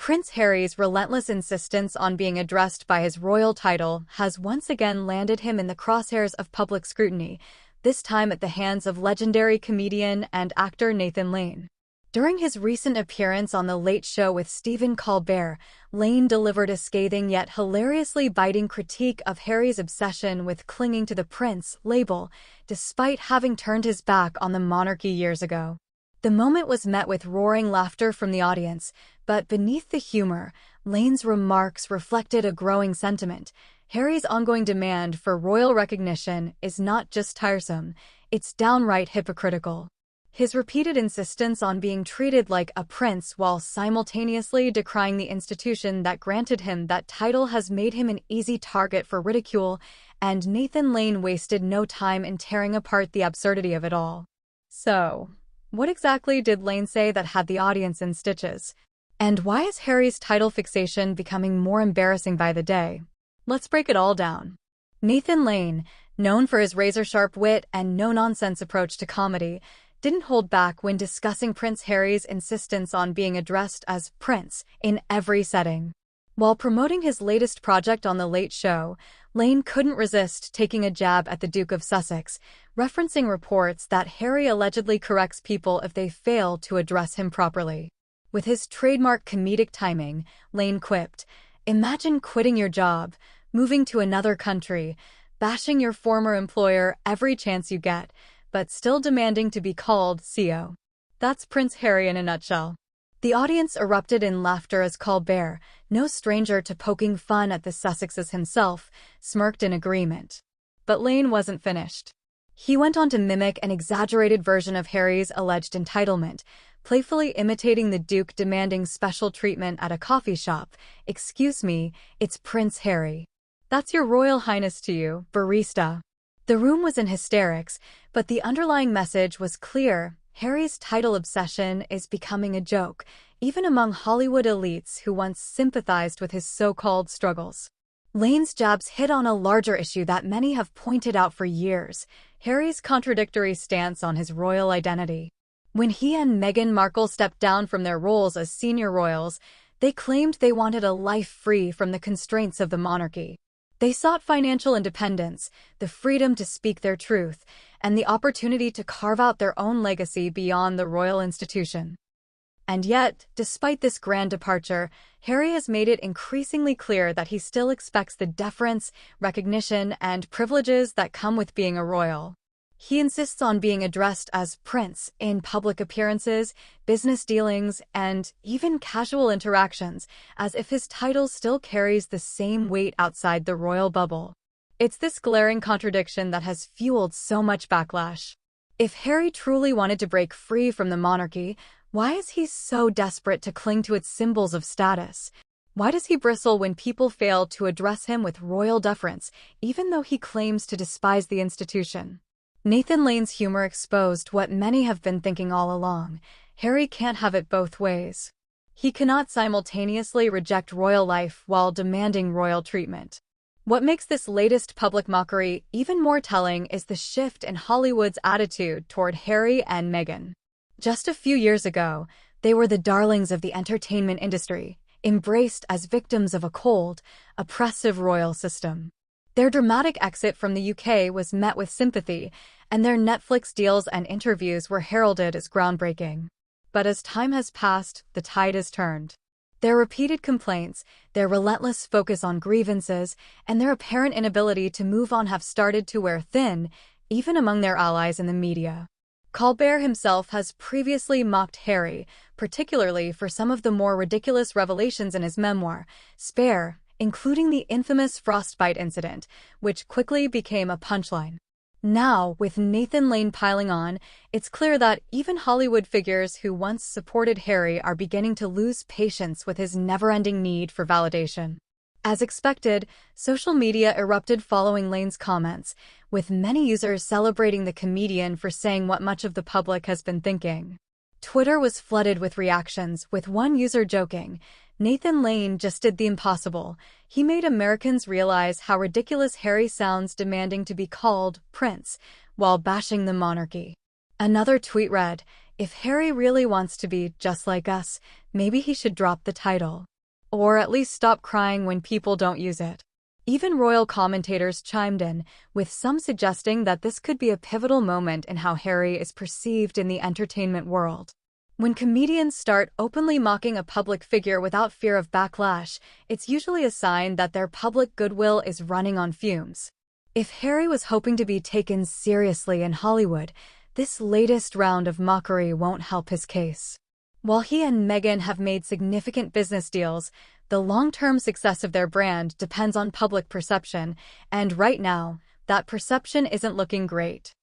Prince Harry's relentless insistence on being addressed by his royal title has once again landed him in the crosshairs of public scrutiny, this time at the hands of legendary comedian and actor Nathan Lane. During his recent appearance on The Late Show with Stephen Colbert, Lane delivered a scathing yet hilariously biting critique of Harry's obsession with clinging to the Prince label, despite having turned his back on the monarchy years ago. The moment was met with roaring laughter from the audience, but beneath the humor, Lane's remarks reflected a growing sentiment. Harry's ongoing demand for royal recognition is not just tiresome, it's downright hypocritical. His repeated insistence on being treated like a prince while simultaneously decrying the institution that granted him that title has made him an easy target for ridicule, and Nathan Lane wasted no time in tearing apart the absurdity of it all. So, what exactly did Lane say that had the audience in stitches? And why is Harry's title fixation becoming more embarrassing by the day? Let's break it all down. Nathan Lane, known for his razor-sharp wit and no-nonsense approach to comedy, didn't hold back when discussing Prince Harry's insistence on being addressed as Prince in every setting. While promoting his latest project on The Late Show, Lane couldn't resist taking a jab at the Duke of Sussex, referencing reports that Harry allegedly corrects people if they fail to address him properly. With his trademark comedic timing, Lane quipped, "Imagine quitting your job, moving to another country, bashing your former employer every chance you get, but still demanding to be called CEO. That's Prince Harry in a nutshell." The audience erupted in laughter as Colbert, no stranger to poking fun at the Sussexes himself, smirked in agreement. But Lane wasn't finished. He went on to mimic an exaggerated version of Harry's alleged entitlement, playfully imitating the Duke demanding special treatment at a coffee shop. "Excuse me, it's Prince Harry." "That's your Royal Highness to you, barista." The room was in hysterics, but the underlying message was clear. Harry's title obsession is becoming a joke, even among Hollywood elites who once sympathized with his so-called struggles. Lane's jabs hit on a larger issue that many have pointed out for years: Harry's contradictory stance on his royal identity. When he and Meghan Markle stepped down from their roles as senior royals, they claimed they wanted a life free from the constraints of the monarchy. They sought financial independence, the freedom to speak their truth, and the opportunity to carve out their own legacy beyond the royal institution. And yet, despite this grand departure, Harry has made it increasingly clear that he still expects the deference, recognition, and privileges that come with being a royal. He insists on being addressed as Prince in public appearances, business dealings, and even casual interactions, as if his title still carries the same weight outside the royal bubble. It's this glaring contradiction that has fueled so much backlash. If Harry truly wanted to break free from the monarchy, why is he so desperate to cling to its symbols of status? Why does he bristle when people fail to address him with royal deference, even though he claims to despise the institution? Nathan Lane's humor exposed what many have been thinking all along: Harry can't have it both ways. He cannot simultaneously reject royal life while demanding royal treatment. What makes this latest public mockery even more telling is the shift in Hollywood's attitude toward Harry and Meghan. Just a few years ago, they were the darlings of the entertainment industry, embraced as victims of a cold, oppressive royal system. Their dramatic exit from the UK was met with sympathy, and their Netflix deals and interviews were heralded as groundbreaking. But as time has passed, the tide has turned. Their repeated complaints, their relentless focus on grievances, and their apparent inability to move on have started to wear thin, even among their allies in the media. Colbert himself has previously mocked Harry, particularly for some of the more ridiculous revelations in his memoir, Spare, including the infamous frostbite incident, which quickly became a punchline. Now, with Nathan Lane piling on, it's clear that even Hollywood figures who once supported Harry are beginning to lose patience with his never-ending need for validation. As expected, social media erupted following Lane's comments, with many users celebrating the comedian for saying what much of the public has been thinking. Twitter was flooded with reactions, with one user joking, "Nathan Lane just did the impossible. He made Americans realize how ridiculous Harry sounds demanding to be called Prince, while bashing the monarchy." Another tweet read, "If Harry really wants to be just like us, maybe he should drop the title." Or at least stop crying when people don't use it. Even royal commentators chimed in, with some suggesting that this could be a pivotal moment in how Harry is perceived in the entertainment world. When comedians start openly mocking a public figure without fear of backlash, it's usually a sign that their public goodwill is running on fumes. If Harry was hoping to be taken seriously in Hollywood, this latest round of mockery won't help his case. While he and Meghan have made significant business deals, the long-term success of their brand depends on public perception, and right now, that perception isn't looking great.